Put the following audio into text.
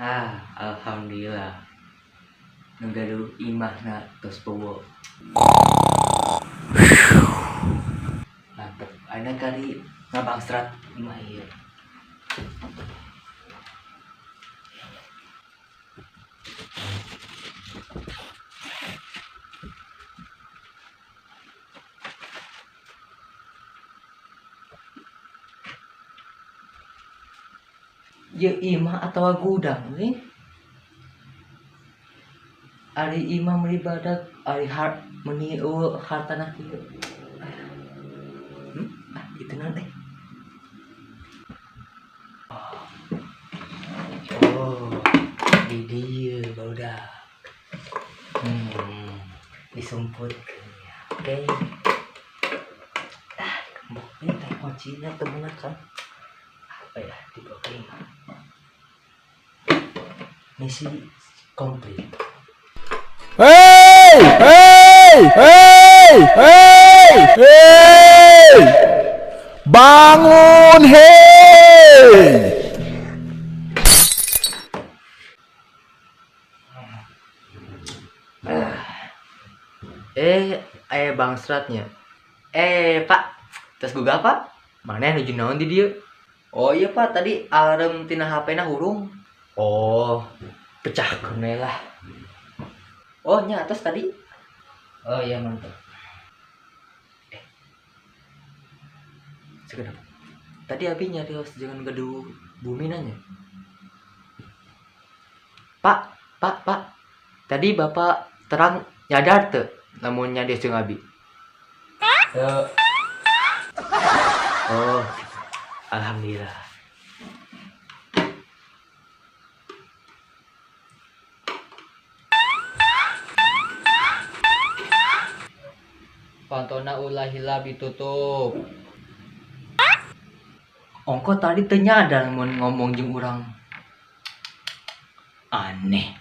Alhamdulillah. Nunggaru imahna tos powo. Mantep. Aina kali ngabang serat imah ieu. Ye imah atau gudang nih? Ari imah meribadak, ari meni hartana kieu. Itu nanti. Oh, di dia barudak. Disumputkeun ya. Oke. Kembok ini teh kuncinya temenan kan. Apa ya dipakai? Misi komplit. Hey! Hey! Hey! Hey! Hey! Bangun, hey! Bang Stratnya. Pak, tes gugah Pak. Mana nuju naon di dieu? Oh iya Pak, tadi alarm tina HP-na hurung. Oh, pecahkeun we lah. Oh nya atas tadi. Oh iya mantap. Sekedap. Tadi abi nyarios jangan gaduh bumi nanya. Pak. Tadi Bapak terang nyadar teu lamun nyadios jeung abi? Oh, alhamdulillah. Pantona ulahila ditutup. Ongko tadi teu nyadar mun ngomong jeung urang. Aneh.